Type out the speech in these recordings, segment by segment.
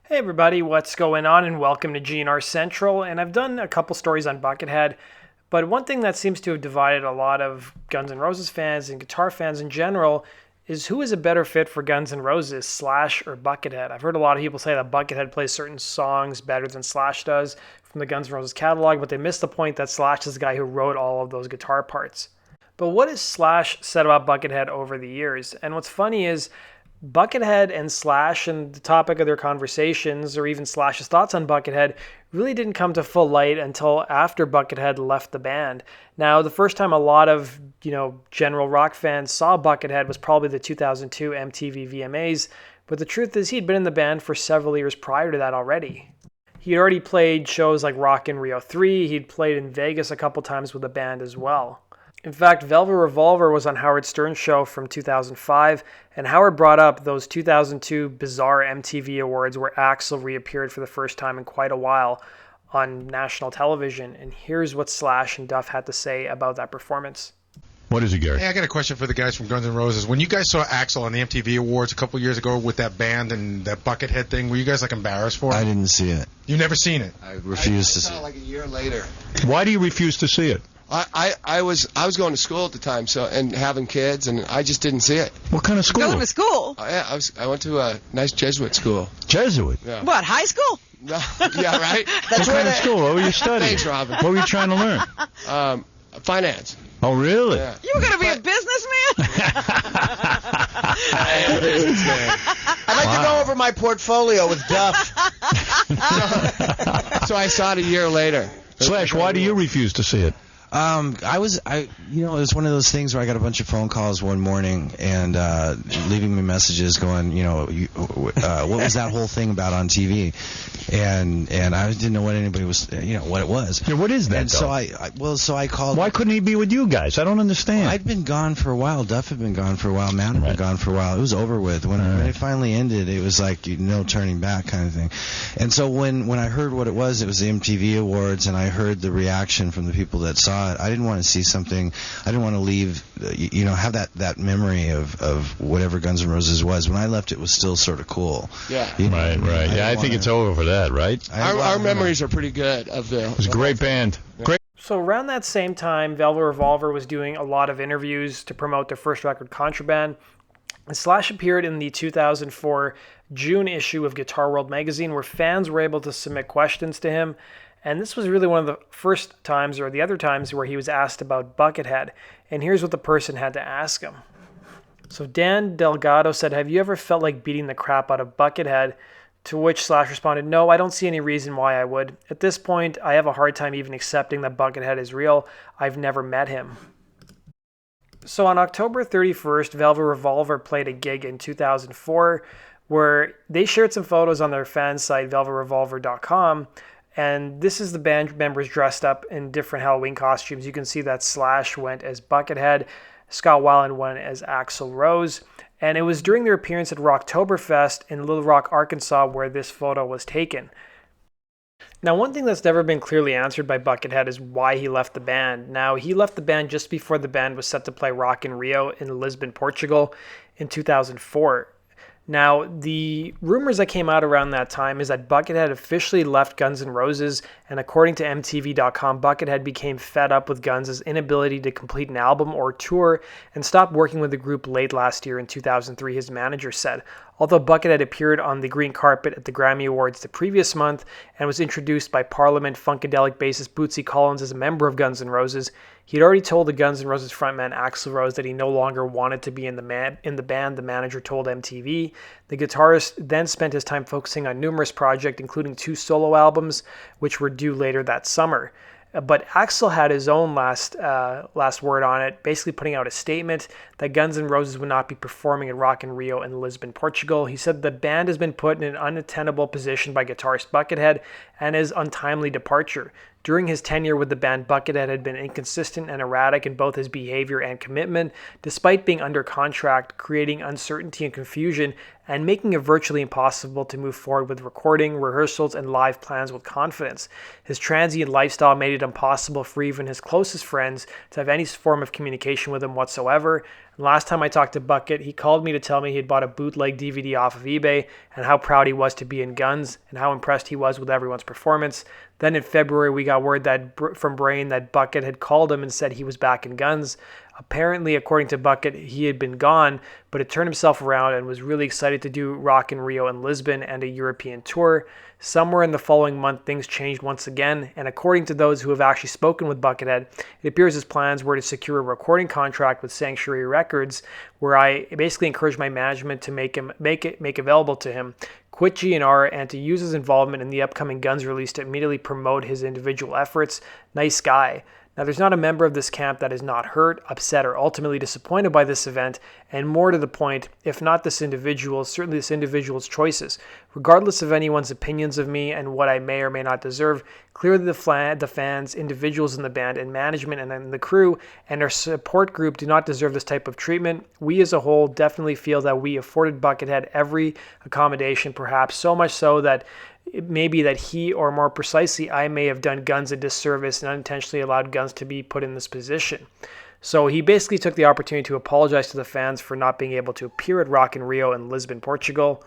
Hey everybody, what's going on? And welcome to GNR Central. And I've done a couple stories on Buckethead, but one thing that seems to have divided a lot of Guns N' Roses fans and guitar fans in general is who is a better fit for Guns N' Roses, Slash or Buckethead? I've heard a lot of people say that Buckethead plays certain songs better than Slash does from the Guns N' Roses catalog, but they miss the point that Slash is the guy who wrote all of those guitar parts. But what has Slash said about Buckethead over the years? And what's funny is Buckethead and Slash and the topic of their conversations, or even Slash's thoughts on Buckethead, really didn't come to full light until after Buckethead left the band. Now, the first time a lot of, general rock fans saw Buckethead was probably the 2002 MTV VMAs, but the truth is he'd been in the band for several years prior to that already. He'd already played shows like Rock in Rio 3, he'd played in Vegas a couple times with the band as well. In fact, Velvet Revolver was on Howard Stern's show from 2005, and Howard brought up those 2002 bizarre MTV Awards where Axl reappeared for the first time in quite a while on national television. And here's what Slash and Duff had to say about that performance. What is it, Gary? Hey, I got a question for the guys from Guns N' Roses. When you guys saw Axl on the MTV Awards a couple years ago with that band and that Buckethead thing, were you guys embarrassed for it? I didn't see it. You never seen it? I refused to see it. Like a year later. Why do you refuse to see it? I was going to school at the time, and having kids, and I just didn't see it. What kind of school? Going to school? I went to a nice Jesuit school. Jesuit? Yeah. What, high school? No, yeah, right. What kind of school? What were you studying? Thanks, Robin. What were you trying to learn? Finance. Oh, really? Yeah. You were going to be a businessman? I'd like to go over my portfolio with Duff. So I saw it a year later. Slash, why do you refuse to see it? It was one of those things where I got a bunch of phone calls one morning and leaving me messages going, what was that whole thing about on TV? And I didn't know what anybody was, what it was. Yeah, what is that? And so I called. Why couldn't he be with you guys? I don't understand. Well, I'd been gone for a while. Duff had been gone for a while. Matt had been gone for a while. It was over with. When it finally ended, it was like no turning back kind of thing. And so when I heard what it was the MTV Awards, and I heard the reaction from the people that saw it, I didn't want to see something. I didn't want to leave, have that memory of whatever Guns N' Roses was. When I left, it was still sort of cool. Yeah. Right. Yeah, I think it's over for that, right? Our memories are pretty good of the. It was a great band. Great. So around that same time, Velvet Revolver was doing a lot of interviews to promote their first record, Contraband. And Slash appeared in the 2004 June issue of Guitar World magazine, where fans were able to submit questions to him. And this was really one of the first times, or the other times, where he was asked about Buckethead. And here's what the person had to ask him. So Dan Delgado said, "Have you ever felt like beating the crap out of Buckethead?" To which Slash responded, "No, I don't see any reason why I would. At this point, I have a hard time even accepting that Buckethead is real. I've never met him." So on October 31st, Velvet Revolver played a gig in 2004 where they shared some photos on their fan site, velvetrevolver.com. And this is the band members dressed up in different Halloween costumes. You can see that Slash went as Buckethead, Scott Weiland went as Axl Rose. And it was during their appearance at Rocktoberfest in Little Rock, Arkansas, where this photo was taken. Now, one thing that's never been clearly answered by Buckethead is why he left the band. Now, he left the band just before the band was set to play Rock in Rio in Lisbon, Portugal in 2004. Now, the rumors that came out around that time is that Buckethead officially left Guns N' Roses, and according to MTV.com, Buckethead became fed up with Guns' inability to complete an album or tour and stopped working with the group late last year in 2003, his manager said. Although Buckethead appeared on the green carpet at the Grammy Awards the previous month and was introduced by Parliament Funkadelic bassist Bootsy Collins as a member of Guns N' Roses, he had already told the Guns N' Roses frontman Axl Rose that he no longer wanted to be in the band, the manager told MTV. The guitarist then spent his time focusing on numerous projects, including 2 solo albums, which were due later that summer. But Axl had his own last word on it, basically putting out a statement that Guns N' Roses would not be performing at Rock in Rio in Lisbon, Portugal. He said the band has been put in an unattainable position by guitarist Buckethead and his untimely departure. During his tenure with the band, Buckethead had been inconsistent and erratic in both his behavior and commitment, despite being under contract, creating uncertainty and confusion, and making it virtually impossible to move forward with recording, rehearsals, and live plans with confidence. His transient lifestyle made it impossible for even his closest friends to have any form of communication with him whatsoever. And last time I talked to Bucket, he called me to tell me he had bought a bootleg DVD off of eBay and how proud he was to be in Guns and how impressed he was with everyone's performance. Then in February, we got word that from Brain that Bucket had called him and said he was back in Guns. Apparently, according to Bucket, he had been gone, but had turned himself around and was really excited to do Rock in Rio and Lisbon and a European tour. Somewhere in the following month, things changed once again, and according to those who have actually spoken with Buckethead, it appears his plans were to secure a recording contract with Sanctuary Records, where I basically encouraged my management to make available to him quit GNR and to use his involvement in the upcoming Guns release to immediately promote his individual efforts. Nice guy. Now, there's not a member of this camp that is not hurt, upset, or ultimately disappointed by this event, and more to the point, if not this individual, certainly this individual's choices. Regardless of anyone's opinions of me and what I may or may not deserve, clearly the fans, individuals in the band, and management and the crew and our support group do not deserve this type of treatment. We as a whole definitely feel that we afforded Buckethead every accommodation, perhaps so much so that it may be that he, or more precisely, I may have done Guns a disservice and unintentionally allowed Guns to be put in this position. So he basically took the opportunity to apologize to the fans for not being able to appear at Rock in Rio and Lisbon, Portugal.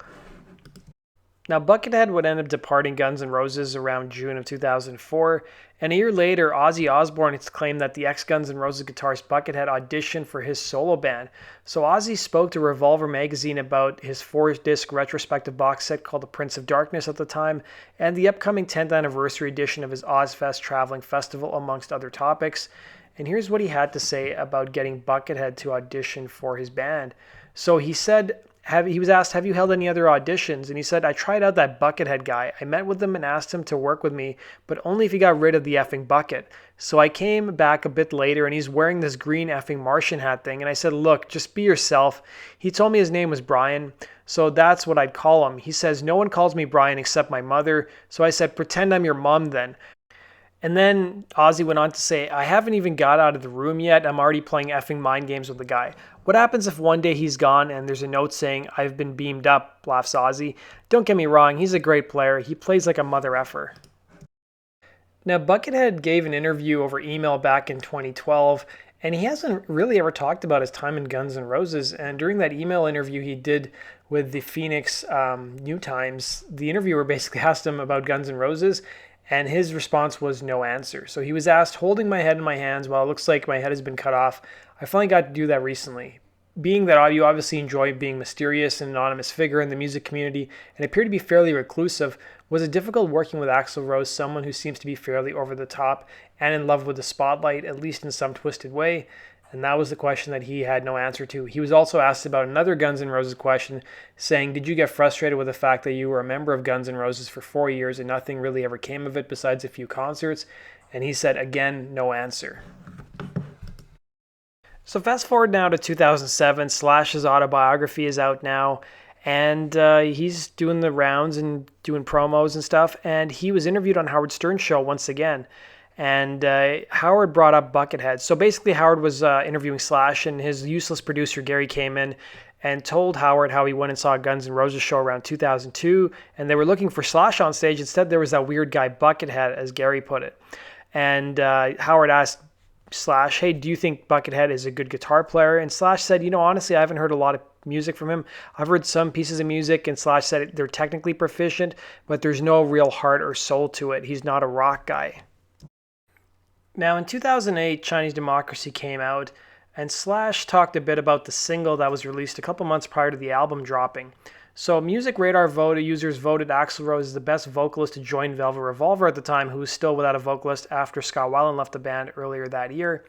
Now, Buckethead would end up departing Guns N' Roses around June of 2004, and a year later, Ozzy Osbourne has claimed that the ex-Guns N' Roses guitarist Buckethead auditioned for his solo band. So Ozzy spoke to Revolver magazine about his 4-disc retrospective box set called The Prince of Darkness at the time, and the upcoming 10th anniversary edition of his Ozfest Traveling Festival, amongst other topics. And here's what he had to say about getting Buckethead to audition for his band. So he said, he was asked, have you held any other auditions? And he said, I tried out that Buckethead guy. I met with him and asked him to work with me, but only if he got rid of the effing bucket. So I came back a bit later and he's wearing this green effing Martian hat thing. And I said, look, just be yourself. He told me his name was Brian, so that's what I'd call him. He says, no one calls me Brian except my mother. So I said, pretend I'm your mom then. And then Ozzy went on to say, I haven't even got out of the room yet. I'm already playing effing mind games with the guy. What happens if one day he's gone and there's a note saying, I've been beamed up, laughs Ozzy. Don't get me wrong, he's a great player. He plays like a mother effer. Now, Buckethead gave an interview over email back in 2012, and he hasn't really ever talked about his time in Guns N' Roses. And during that email interview he did with the Phoenix New Times, the interviewer basically asked him about Guns N' Roses, and his response was no answer. So he was asked, holding my head in my hands while it looks like my head has been cut off. I finally got to do that recently. Being that you obviously enjoy being mysterious and anonymous figure in the music community and appear to be fairly reclusive, was it difficult working with Axl Rose, someone who seems to be fairly over the top and in love with the spotlight, at least in some twisted way? And that was the question that he had no answer to. He was also asked about another Guns N' Roses question, saying, did you get frustrated with the fact that you were a member of Guns N' Roses for 4 years and nothing really ever came of it besides a few concerts? And he said, again, no answer. So fast forward now to 2007, Slash's autobiography is out now, and he's doing the rounds and doing promos and stuff, and he was interviewed on Howard Stern's show once again. And Howard brought up Buckethead. So basically Howard was interviewing Slash, and his useless producer Gary came in and told Howard how he went and saw a Guns N' Roses show around 2002, and they were looking for Slash on stage. Instead, there was that weird guy Buckethead, as Gary put it. And Howard asked Slash, hey, do you think Buckethead is a good guitar player? And Slash said, honestly, I haven't heard a lot of music from him. I've heard some pieces of music, and Slash said they're technically proficient, but there's no real heart or soul to it. He's not a rock guy. Now, in 2008, Chinese Democracy came out, and Slash talked a bit about the single that was released a couple months prior to the album dropping. So Music Radar users voted Axl Rose as the best vocalist to join Velvet Revolver at the time, who was still without a vocalist after Scott Weiland left the band earlier that year.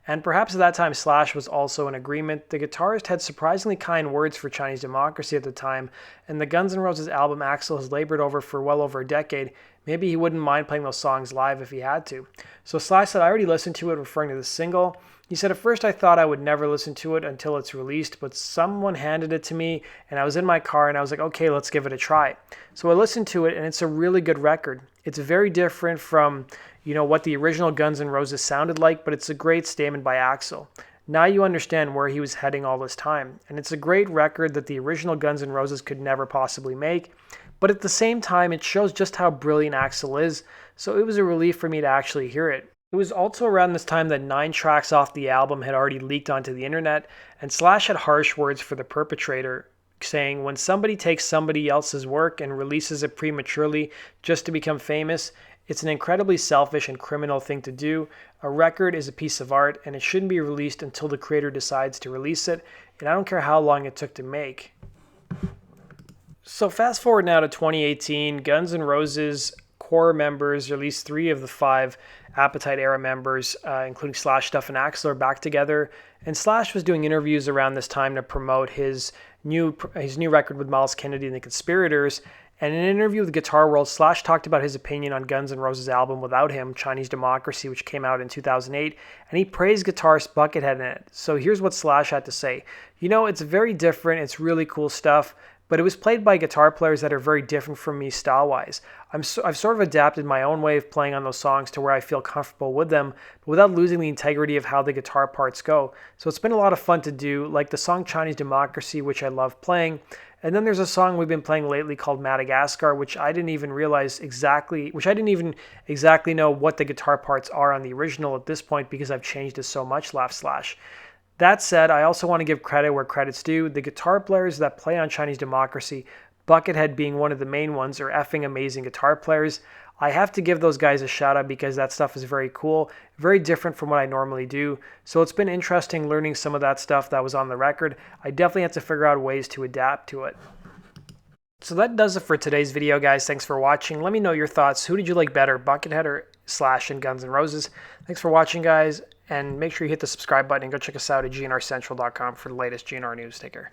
And perhaps at that time, Slash was also in agreement. The guitarist had surprisingly kind words for Chinese Democracy at the time, and the Guns N' Roses album Axl has labored over for well over a decade. Maybe he wouldn't mind playing those songs live if he had to. So Slash said, I already listened to it, referring to the single. He said, at first I thought I would never listen to it until it's released, but someone handed it to me, and I was in my car, and I was like, okay, let's give it a try. So I listened to it, and it's a really good record. It's very different from, what the original Guns N' Roses sounded like, but it's a great statement by Axl. Now you understand where he was heading all this time, and it's a great record that the original Guns N' Roses could never possibly make, but at the same time, it shows just how brilliant Axl is, so it was a relief for me to actually hear it. It was also around this time that 9 tracks off the album had already leaked onto the internet, and Slash had harsh words for the perpetrator, saying, "When somebody takes somebody else's work and releases it prematurely just to become famous, it's an incredibly selfish and criminal thing to do. A record is a piece of art, and it shouldn't be released until the creator decides to release it, and I don't care how long it took to make." So fast forward now to 2018, Guns N' Roses core members, or at least 3 of the 5 Appetite era members, including Slash, Duff, and Axl, are back together. And Slash was doing interviews around this time to promote his new record with Miles Kennedy and the Conspirators. And in an interview with Guitar World, Slash talked about his opinion on Guns N' Roses' album without him, Chinese Democracy, which came out in 2008, and he praised guitarist Buckethead in it. So here's what Slash had to say. "You know, it's very different, it's really cool stuff, but it was played by guitar players that are very different from me style-wise. I've sort of adapted my own way of playing on those songs to where I feel comfortable with them, but without losing the integrity of how the guitar parts go. So it's been a lot of fun to do, like the song Chinese Democracy, which I love playing. And then there's a song we've been playing lately called Madagascar, which I didn't even exactly know what the guitar parts are on the original at this point because I've changed it so much," laughed Slash. That said, I also want to give credit where credit's due. The guitar players that play on Chinese Democracy, Buckethead being one of the main ones, are effing amazing guitar players. I have to give those guys a shout out because that stuff is very cool, very different from what I normally do. So it's been interesting learning some of that stuff that was on the record. I definitely have to figure out ways to adapt to it. So that does it for today's video, guys. Thanks for watching. Let me know your thoughts. Who did you like better, Buckethead or Slash and Guns N' Roses? Thanks for watching, guys. And make sure you hit the subscribe button and go check us out at gnrcentral.com for the latest GNR news. Take care.